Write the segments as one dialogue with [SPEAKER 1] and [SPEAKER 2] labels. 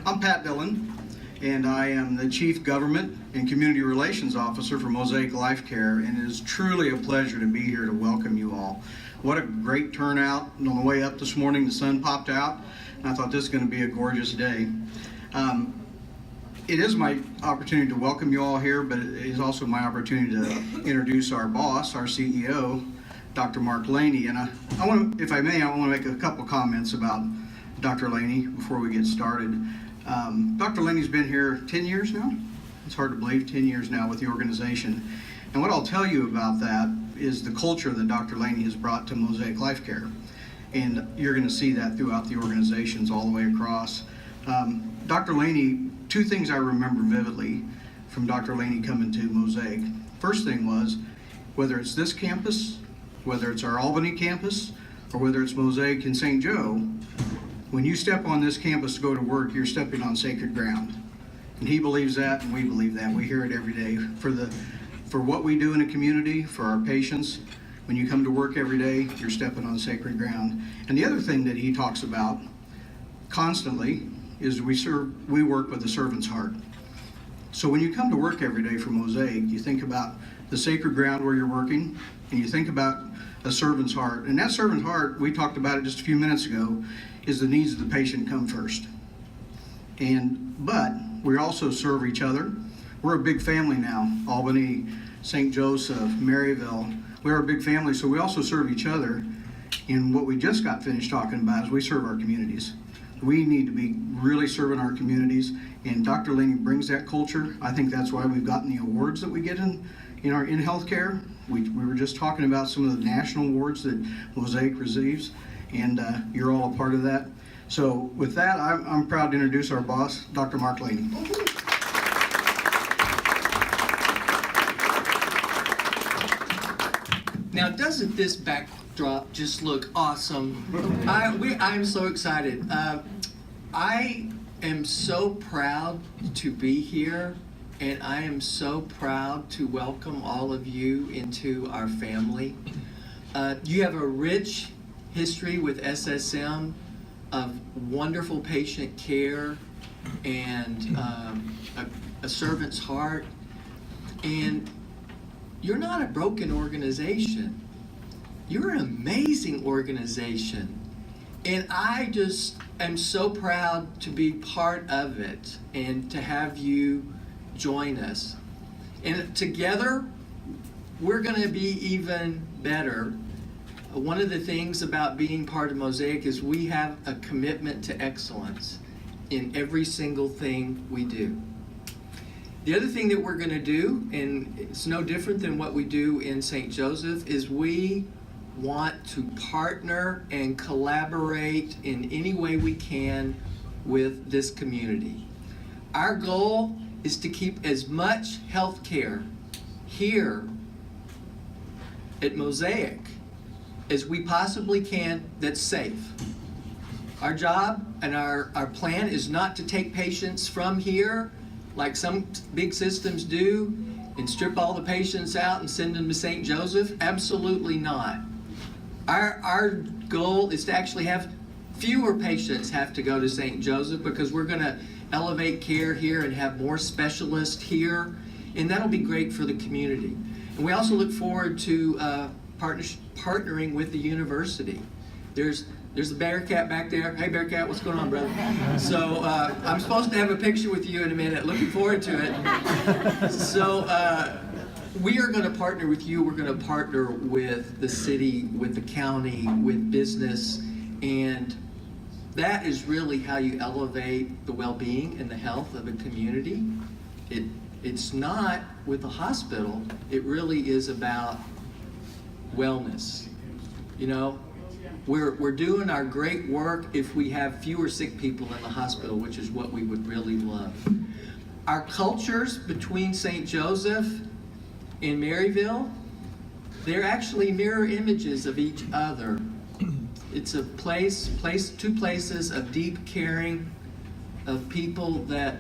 [SPEAKER 1] I'm Pat Dillon, and I am the Chief Government and Community Relations Officer for Mosaic Life Care, and it is truly a pleasure to be here to welcome you all. What a great turnout. On the way up this morning, the sun popped out, and I thought this is going to be a gorgeous day. It is my opportunity to welcome you all here, but it is also my opportunity to introduce our boss, our CEO, Dr. Mark Laney. And I want to, if I may, I want to make a couple comments about Dr. Laney before we get started. Dr. Laney's been here 10 years now. It's hard to believe, 10 years now with the organization. And what I'll tell you about that is the culture that Dr. Laney has brought to Mosaic Life Care. And you're going to see that throughout the organizations all the way across. Dr. Laney, two things I remember vividly from Dr. Laney coming to Mosaic. First thing was, whether it's this campus, whether it's our Albany campus, or whether it's Mosaic in St. Joe, when you step on this campus to go to work, you're stepping on sacred ground. And he believes that, and we believe that. We hear it every day. For what we do in a community, for our patients, when you come to work every day, you're stepping on sacred ground. And the other thing that he talks about constantly is we work with a servant's heart. So when you come to work every day for Mosaic, you think about the sacred ground where you're working, and you think about a servant's heart. And that servant's heart, we talked about it just a few minutes ago, is the needs of the patient come first. But we also serve each other. We're a big family now. Albany, St. Joseph, Maryville. We're a big family, so we also serve each other. And what we just got finished talking about is we serve our communities. We need to be really serving our communities, and Dr. Laney brings that culture. I think that's why we've gotten the awards that we get in healthcare. We were just talking about some of the national awards that Mosaic receives, and you're all a part of that. So with that, I'm proud to introduce our boss, Dr. Mark Laney.
[SPEAKER 2] Now, doesn't this backdrop just look awesome? I'm so excited. I am so proud to be here, and I am so proud to welcome all of you into our family. You have a rich history with SSM of wonderful patient care and a servant's heart. And you're not a broken organization. You're an amazing organization. And I just am so proud to be part of it and to have you join us. And together, we're going to be even better. One of the things about being part of Mosaic is we have a commitment to excellence in every single thing we do. The other thing that we're going to do, and it's no different than what we do in St. Joseph, is we want to partner and collaborate in any way we can with this community. Our goal is to keep as much health care here at Mosaic as we possibly can that's safe. Our job and our plan is not to take patients from here like some big systems do and strip all the patients out and send them to St. Joseph. Absolutely not. Our goal is to actually have fewer patients have to go to St. Joseph, because we're going to elevate care here and have more specialists here, and that'll be great for the community. And we also look forward to partnering with the university. There's the Bearcat back there. Hey Bearcat, what's going on, brother? So I'm supposed to have a picture with you in a minute. Looking forward to it. So we are going to partner with you. We're going to partner with the city, with the county, with business, and that is really how you elevate the well-being and the health of a community. It's not with the hospital. It really is about wellness. You know, we're doing our great work if we have fewer sick people in the hospital, which is what we would really love. Our cultures between St. Joseph and Maryville, they're actually mirror images of each other. It's a two places of deep caring, of people that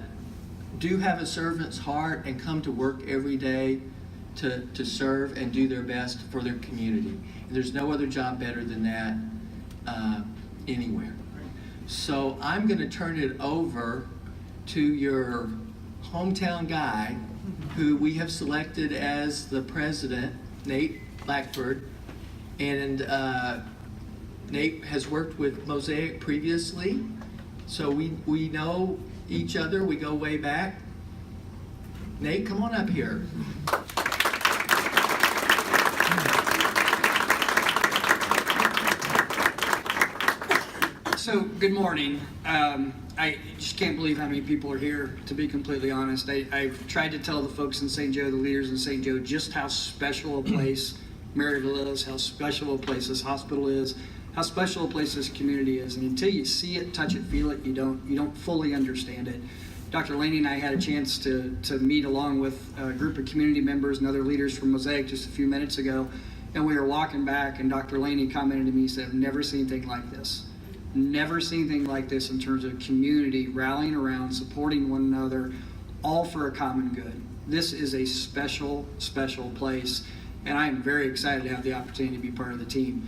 [SPEAKER 2] do have a servant's heart and come to work every day to serve and do their best for their community. And there's no other job better than that anywhere. So I'm going to turn it over to your hometown guy, who we have selected as the president, Nate Blackford. And Nate has worked with Mosaic previously, so we know each other. We go way back. Nate, come on up here.
[SPEAKER 3] So, good morning. I just can't believe how many people are here, to be completely honest. I've tried to tell the folks in St. Joe, the leaders in St. Joe, just how special a place Maryville is, how special a place this hospital is, how special a place this community is. And until you see it, touch it, feel it, you don't fully understand it. Dr. Laney and I had a chance to meet along with a group of community members and other leaders from Mosaic just a few minutes ago. And we were walking back, and Dr. Laney commented to me, he said, "I've never seen anything like this. Never seen anything like this in terms of community rallying around, supporting one another, all for a common good. This is a special, special place, and I am very excited to have the opportunity to be part of the team."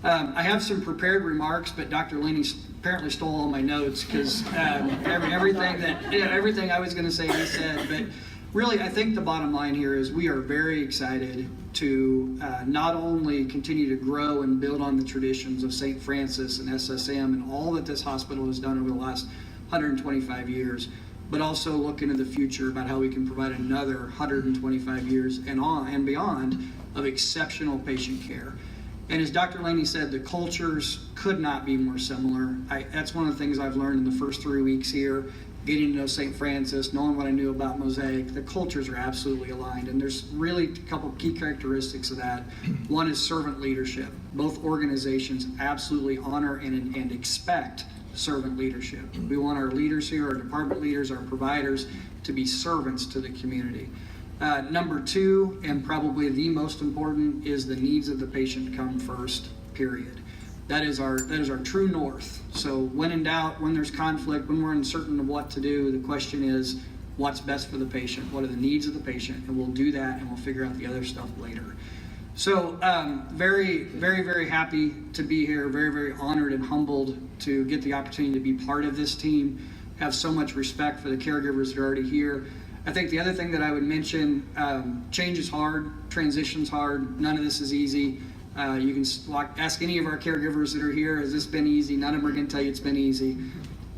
[SPEAKER 3] I have some prepared remarks, but Dr. Laney apparently stole all my notes because everything I was going to say he said. But really, I think the bottom line here is we are very excited to not only continue to grow and build on the traditions of St. Francis and SSM and all that this hospital has done over the last 125 years, but also look into the future about how we can provide another 125 years and on and beyond of exceptional patient care. And as Dr. Laney said, the cultures could not be more similar. That's one of the things I've learned in the first 3 weeks here, getting to know St. Francis, knowing what I knew about Mosaic. The cultures are absolutely aligned, and there's really a couple of key characteristics of that. One is servant leadership. Both organizations absolutely honor and expect servant leadership. We want our leaders here, our department leaders, our providers, to be servants to the community. Number two, and probably the most important, is the needs of the patient come first, period. That is our true north. So when in doubt, when there's conflict, when we're uncertain of what to do, the question is, what's best for the patient? What are the needs of the patient? And we'll do that, and we'll figure out the other stuff later. So very, very, very happy to be here, very, very honored and humbled to get the opportunity to be part of this team, have so much respect for the caregivers that are already here. I think the other thing that I would mention, change is hard, transition's hard, none of this is easy. You can ask any of our caregivers that are here, has this been easy? None of them are going to tell you it's been easy.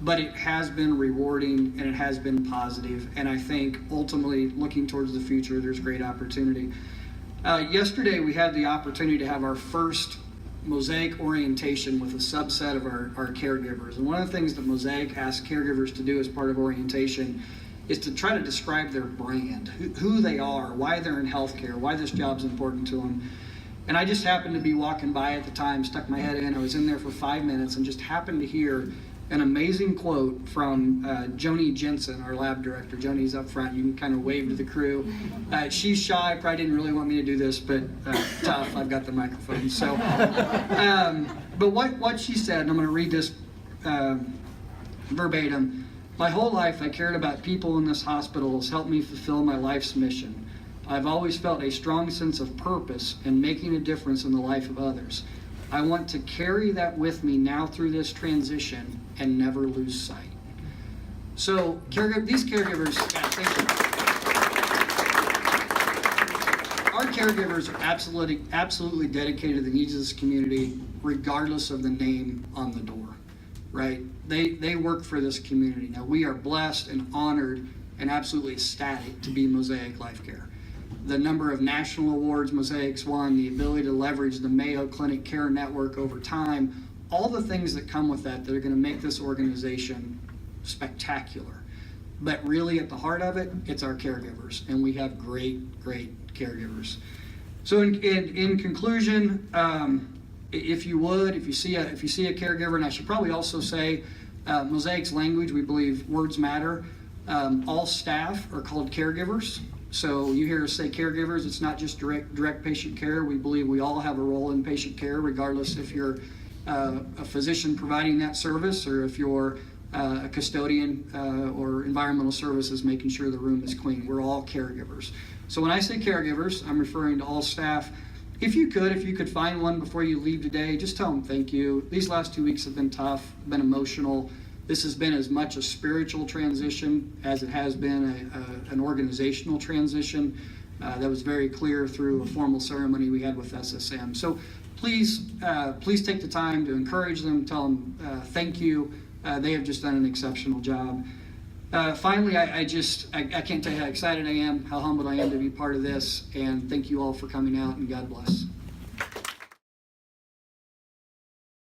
[SPEAKER 3] But it has been rewarding, and it has been positive. And I think ultimately, looking towards the future, there's great opportunity. Yesterday, we had the opportunity to have our first Mosaic orientation with a subset of our caregivers. And one of the things that Mosaic asks caregivers to do as part of orientation is to try to describe their brand, who they are, why they're in healthcare, why this job's important to them. And I just happened to be walking by at the time, stuck my head in. I was in there for 5 minutes and just happened to hear an amazing quote from Joni Jensen, our lab director. Joni's up front. You can kind of wave to the crew. She's shy, probably didn't really want me to do this, but tough, I've got the microphone. So, but what she said, and I'm going to read this verbatim. "My whole life I cared about people in this hospital has helped me fulfill my life's mission. I've always felt a strong sense of purpose in making a difference in the life of others. I want to carry that with me now through this transition and never lose sight." So these caregivers, thank you. Our caregivers are absolutely dedicated to the needs of this community, regardless of the name on the door, right? They work for this community. Now, we are blessed and honored and absolutely ecstatic to be Mosaic Life Care. The number of national awards Mosaic's won, the ability to leverage the Mayo Clinic Care Network over time, all the things that come with that are going to make this organization spectacular. But really at the heart of it, it's our caregivers, and we have great, great caregivers. So in conclusion, if you see a caregiver, and I should probably also say, Mosaic's language, we believe words matter. All staff are called caregivers. So you hear us say caregivers, it's not just direct patient care. We believe we all have a role in patient care, regardless if you're a physician providing that service or if you're a custodian or environmental services making sure the room is clean. We're all caregivers. So when I say caregivers, I'm referring to all staff. If you could find one before you leave today, just tell them thank you. These last 2 weeks have been tough, been emotional. This has been as much a spiritual transition as it has been an organizational transition. That was very clear through a formal ceremony we had with SSM. So please take the time to encourage them, tell them thank you. They have just done an exceptional job. Finally, I can't tell you how excited I am, how humbled I am to be part of this, and thank you all for coming out, and God bless.